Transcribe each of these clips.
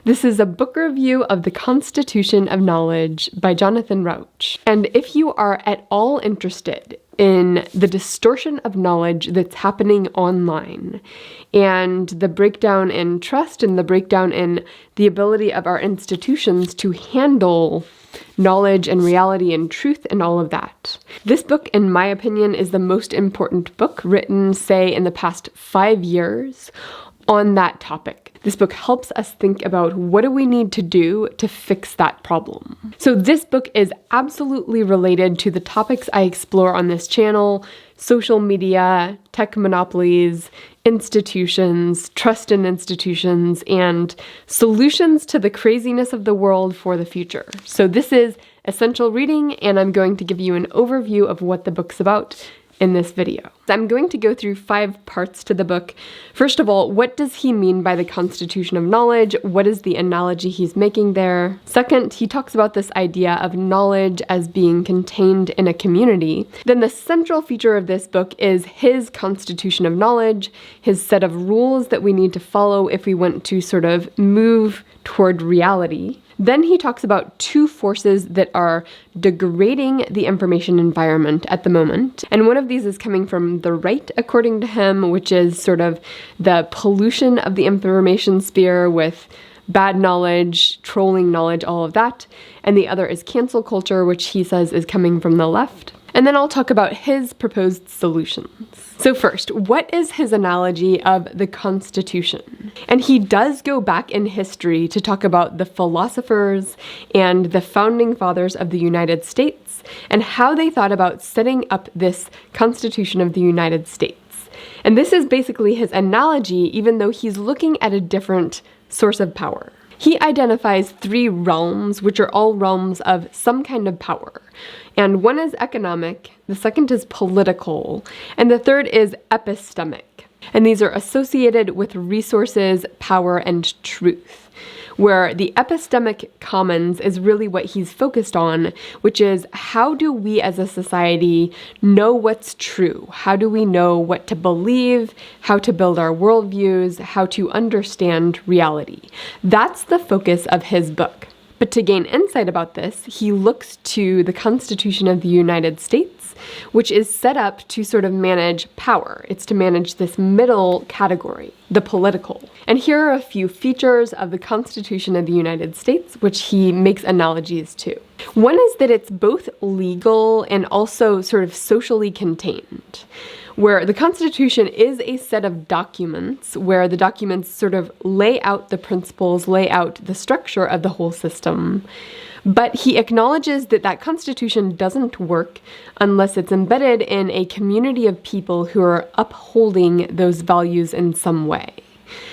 This is a book review of The Constitution of Knowledge by Jonathan Rauch. And if you are at all interested in the distortion of knowledge that's happening online and the breakdown in trust and the breakdown in the ability of our institutions to handle knowledge and reality and truth and all of that, this book, in my opinion, is the most important book written, say, in the past 5 years on that topic. This book helps us think about what do we need to do to fix that problem. So this book is absolutely related to the topics I explore on this channel: social media, tech monopolies, institutions, trust in institutions, and solutions to the craziness of the world for the future. So this is essential reading, and I'm going to give you an overview of what the book's about in this video. I'm going to go through 5 parts to the book. First of all, what does he mean by the Constitution of Knowledge? What is the analogy he's making there? Second, he talks about this idea of knowledge as being contained in a community. Then the central feature of this book is his Constitution of Knowledge, his set of rules that we need to follow if we want to sort of move toward reality. Then he talks about 2 forces that are degrading the information environment at the moment. And one of these is coming from the right, according to him, which is sort of the pollution of the information sphere with bad knowledge, trolling knowledge, all of that. And the other is cancel culture, which he says is coming from the left. And then I'll talk about his proposed solutions. So first, what is his analogy of the Constitution? And he does go back in history to talk about the philosophers and the founding fathers of the United States and how they thought about setting up this Constitution of the United States. And this is basically his analogy, even though he's looking at a different source of power. He identifies 3 realms, which are all realms of some kind of power. And one is economic, the second is political, and the third is epistemic. And these are associated with resources, power, and truth, where the epistemic commons is really what he's focused on, which is how do we as a society know what's true? How do we know what to believe, how to build our worldviews, how to understand reality? That's the focus of his book. But to gain insight about this, he looks to the Constitution of the United States, which is set up to sort of manage power. It's to manage this middle category, the political. And here are a few features of the Constitution of the United States, which he makes analogies to. One is that it's both legal and also sort of socially contained, where the Constitution is a set of documents where the documents sort of lay out the principles, lay out the structure of the whole system. But he acknowledges that that Constitution doesn't work unless it's embedded in a community of people who are upholding those values in some way.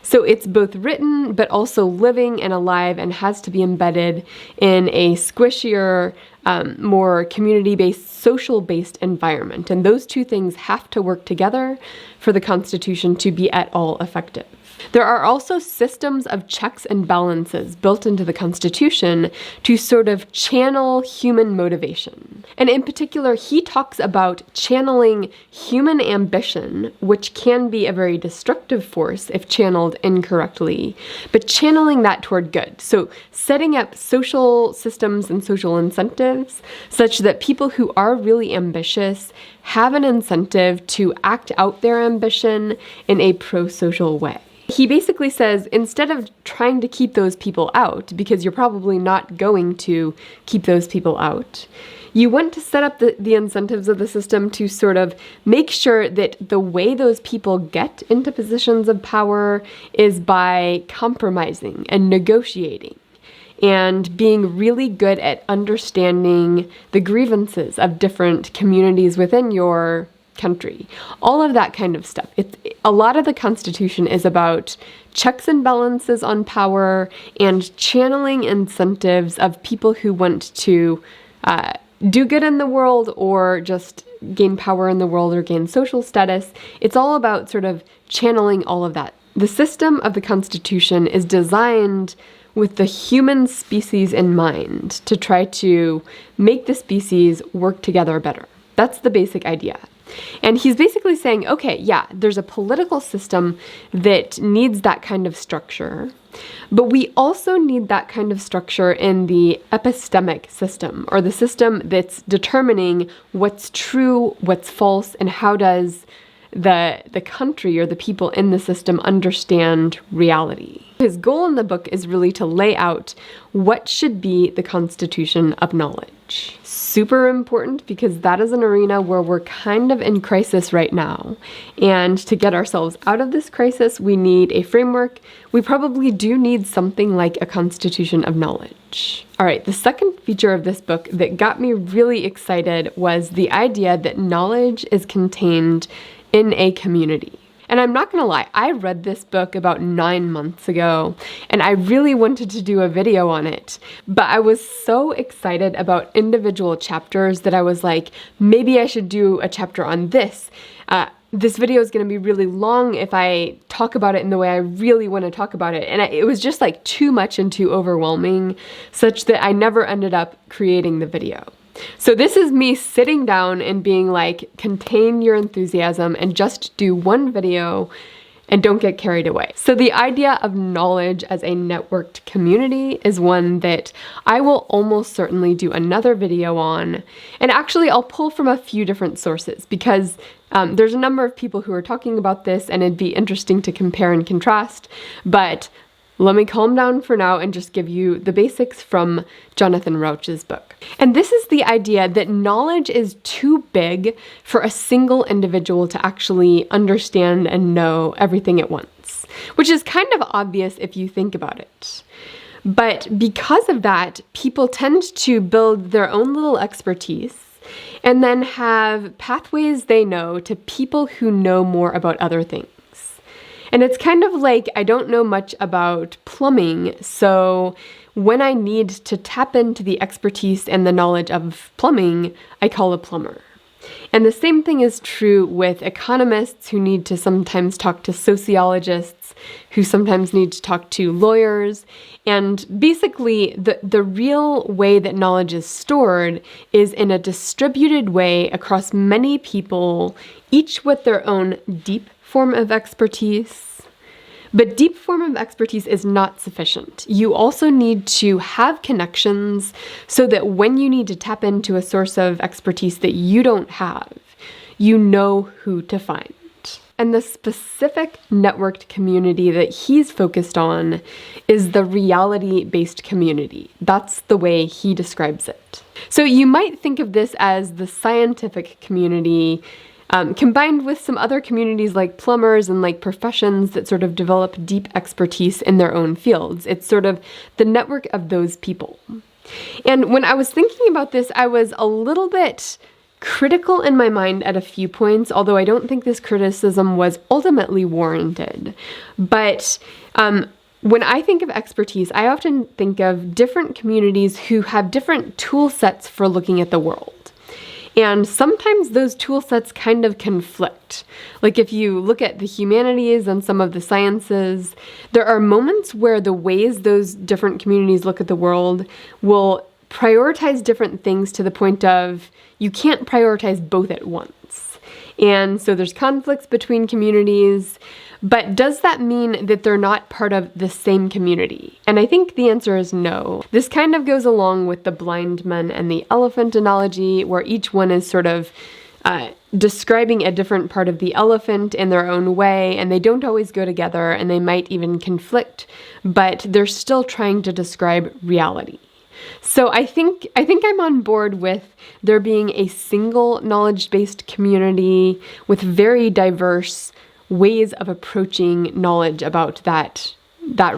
So it's both written, but also living and alive, and has to be embedded in a squishier, more community-based, social-based environment. And those 2 things have to work together for the Constitution to be at all effective. There are also systems of checks and balances built into the Constitution to sort of channel human motivation. And in particular, he talks about channeling human ambition, which can be a very destructive force if channeled incorrectly, but channeling that toward good. So setting up social systems and social incentives such that people who are really ambitious have an incentive to act out their ambition in a pro-social way. He basically says, instead of trying to keep those people out, because you're probably not going to keep those people out, you want to set up the incentives of the system to sort of make sure that the way those people get into positions of power is by compromising and negotiating and being really good at understanding the grievances of different communities within your country. All of that kind of stuff. A lot of the Constitution is about checks and balances on power and channeling incentives of people who want to do good in the world or just gain power in the world or gain social status. It's all about sort of channeling all of that. The system of the Constitution is designed with the human species in mind to try to make the species work together better. That's the basic idea. And he's basically saying, okay, yeah, there's a political system that needs that kind of structure, but we also need that kind of structure in the epistemic system, or the system that's determining what's true, what's false, and how does the country or the people in the system understand reality. His goal in the book is really to lay out what should be the constitution of knowledge. Super important, because that is an arena where we're kind of in crisis right now. And to get ourselves out of this crisis, we need a framework. We probably do need something like a constitution of knowledge. All right, the second feature of this book that got me really excited was the idea that knowledge is contained in a community. And I'm not gonna lie, I read this book about 9 months ago, and I really wanted to do a video on it, but I was so excited about individual chapters that I was like, maybe I should do a chapter on this. This video is gonna be really long if I talk about it in the way I really wanna talk about it. And it was just like too much and too overwhelming, such that I never ended up creating the video. So this is me sitting down and being like, contain your enthusiasm and just do one video and don't get carried away. So the idea of knowledge as a networked community is one that I will almost certainly do another video on. And actually I'll pull from a few different sources, because there's a number of people who are talking about this and it'd be interesting to compare and contrast. But let me calm down for now and just give you the basics from Jonathan Rauch's book. And this is the idea that knowledge is too big for a single individual to actually understand and know everything at once, which is kind of obvious if you think about it. But because of that, people tend to build their own little expertise and then have pathways they know to people who know more about other things. And it's kind of like, I don't know much about plumbing, so when I need to tap into the expertise and the knowledge of plumbing, I call a plumber. And the same thing is true with economists who need to sometimes talk to sociologists, who sometimes need to talk to lawyers. And basically, the real way that knowledge is stored is in a distributed way across many people, each with their own deep form of expertise. But deep form of expertise is not sufficient. You also need to have connections so that when you need to tap into a source of expertise that you don't have, you know who to find. And the specific networked community that he's focused on is the reality-based community. That's the way he describes it. So you might think of this as the scientific community combined with some other communities like plumbers and like professions that sort of develop deep expertise in their own fields. It's sort of the network of those people. And when I was thinking about this, I was a little bit critical in my mind at a few points, although I don't think this criticism was ultimately warranted. But when I think of expertise, I often think of different communities who have different tool sets for looking at the world. And sometimes those tool sets kind of conflict. Like if you look at the humanities and some of the sciences, there are moments where the ways those different communities look at the world will prioritize different things to the point of you can't prioritize both at once. And so there's conflicts between communities, but does that mean that they're not part of the same community? And I think the answer is no. This kind of goes along with the blind men and the elephant analogy, where each one is sort of describing a different part of the elephant in their own way, and they don't always go together, and they might even conflict, but they're still trying to describe reality. So I think I'm on board with there being a single knowledge-based community with very diverse ways of approaching knowledge about that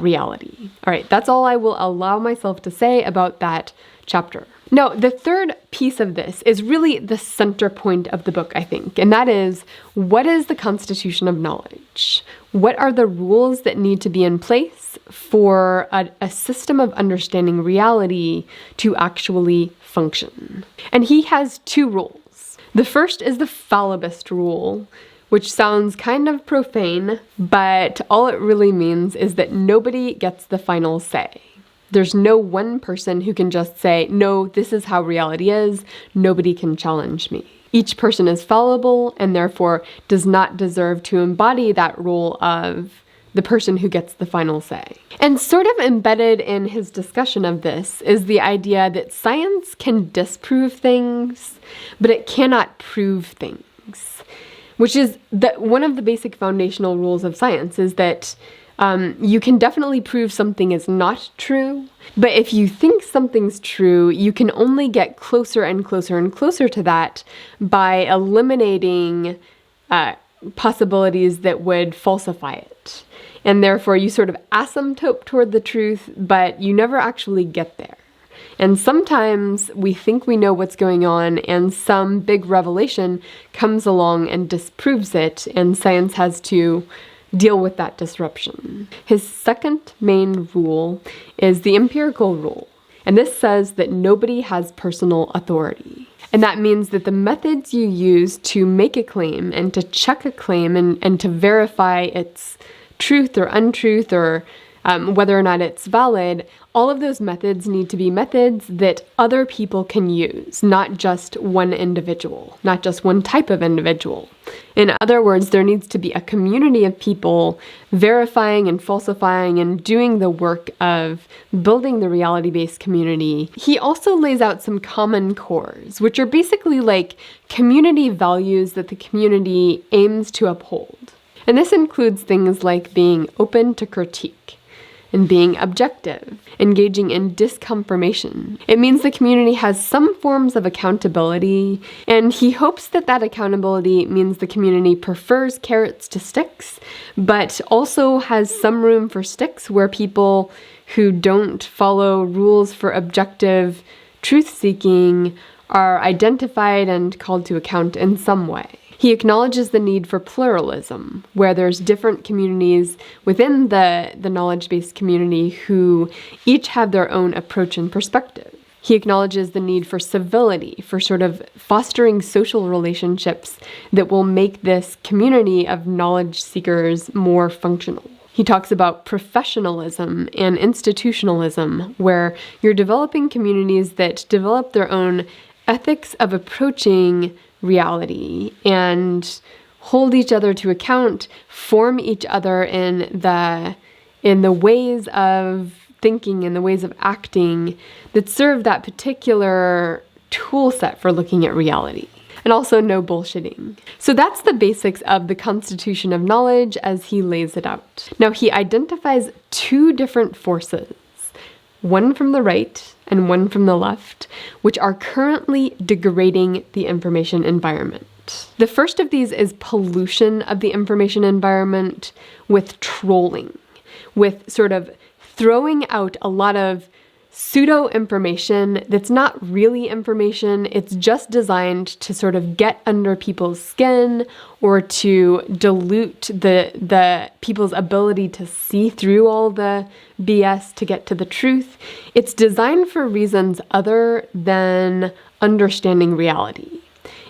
reality. All right, that's all I will allow myself to say about that chapter. Now, the third piece of this is really the center point of the book, I think, and that is, what is the constitution of knowledge? What are the rules that need to be in place for a system of understanding reality to actually function? And he has two rules. The first is the fallibist rule, which sounds kind of profane, but all it really means is that nobody gets the final say. There's no one person who can just say, no, this is how reality is, nobody can challenge me. each person is fallible and therefore does not deserve to embody that role of the person who gets the final say. And sort of embedded in his discussion of this is the idea that science can disprove things, but it cannot prove things, which is one of the basic foundational rules of science is that you can definitely prove something is not true, but if you think something's true, you can only get closer and closer and closer to that by eliminating possibilities that would falsify it. And therefore, you sort of asymptote toward the truth, but you never actually get there. And sometimes we think we know what's going on, and some big revelation comes along and disproves it, and science has to deal with that disruption. His second main rule is the empirical rule. And this says that nobody has personal authority. And that means that the methods you use to make a claim and to check a claim and to verify its truth or untruth or whether or not it's valid, all of those methods need to be methods that other people can use, not just one individual, not just one type of individual. In other words, there needs to be a community of people verifying and falsifying and doing the work of building the reality-based community. He also lays out some common cores, which are basically like community values that the community aims to uphold. And this includes things like being open to critique and being objective, engaging in disconfirmation. It means the community has some forms of accountability, and he hopes that that accountability means the community prefers carrots to sticks, but also has some room for sticks where people who don't follow rules for objective truth-seeking are identified and called to account in some way. He acknowledges the need for pluralism, where there's different communities within the knowledge-based community who each have their own approach and perspective. He acknowledges the need for civility, for sort of fostering social relationships that will make this community of knowledge seekers more functional. He talks about professionalism and institutionalism, where you're developing communities that develop their own ethics of approaching reality and hold each other to account, form each other in the ways of thinking and the ways of acting that serve that particular tool set for looking at reality. And also no bullshitting. So that's the basics of the constitution of knowledge as he lays it out. Now he identifies two different forces, one from the right and one from the left, which are currently degrading the information environment. The first of these is pollution of the information environment with trolling, with sort of throwing out a lot of pseudo-information that's not really information. It's just designed to sort of get under people's skin or to dilute the people's ability to see through all the BS to get to the truth. It's designed for reasons other than understanding reality.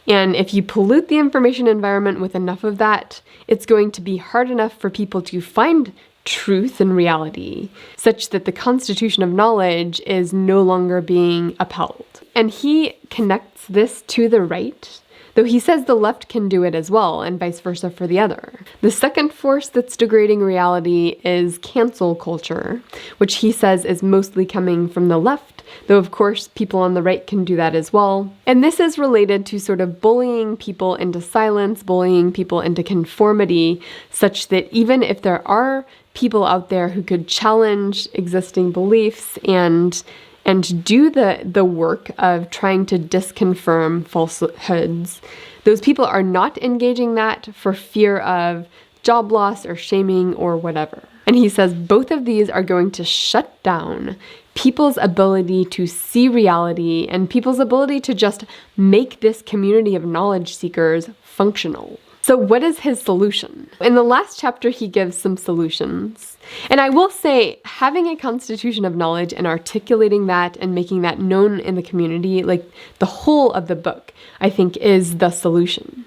And if you pollute the information environment with enough of that, it's going to be hard enough for people to find truth and reality, such that the constitution of knowledge is no longer being upheld. And he connects this to the right, though he says the left can do it as well, and vice versa for the other. The second force that's degrading reality is cancel culture, which he says is mostly coming from the left, though of course people on the right can do that as well. And this is related to sort of bullying people into silence, bullying people into conformity, such that even if there are people out there who could challenge existing beliefs and do the work of trying to disconfirm falsehoods, those people are not engaging that for fear of job loss or shaming or whatever. And he says both of these are going to shut down people's ability to see reality and people's ability to just make this community of knowledge seekers functional. So what is his solution? In the last chapter, he gives some solutions. And I will say, having a constitution of knowledge and articulating that and making that known in the community, like the whole of the book, I think is the solution.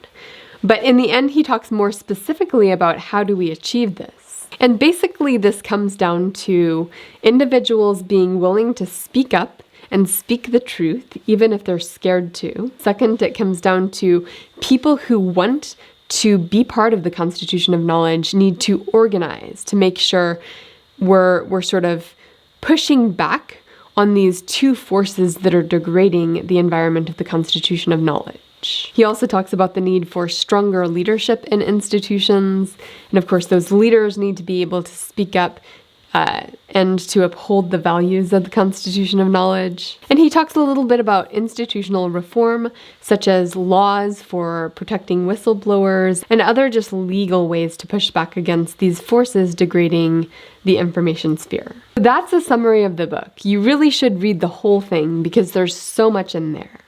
But in the end, he talks more specifically about how do we achieve this. And basically, this comes down to individuals being willing to speak up and speak the truth, even if they're scared to. Second, it comes down to people who want to be part of the Constitution of Knowledge need to organize to make sure we're sort of pushing back on these two forces that are degrading the environment of the Constitution of Knowledge. He also talks about the need for stronger leadership in institutions. And of course, those leaders need to be able to speak up and to uphold the values of the Constitution of Knowledge. And he talks a little bit about institutional reform, such as laws for protecting whistleblowers and other just legal ways to push back against these forces degrading the information sphere. That's a summary of the book. You really should read the whole thing because there's so much in there.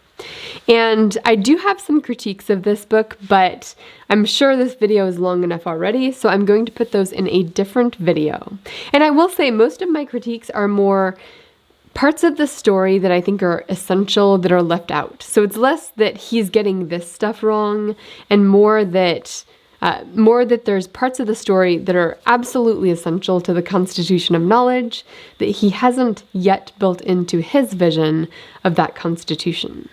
And I do have some critiques of this book, but I'm sure this video is long enough already, so I'm going to put those in a different video. And I will say most of my critiques are more parts of the story that I think are essential that are left out. So it's less that he's getting this stuff wrong and more that there's parts of the story that are absolutely essential to the Constitution of Knowledge that he hasn't yet built into his vision of that Constitution.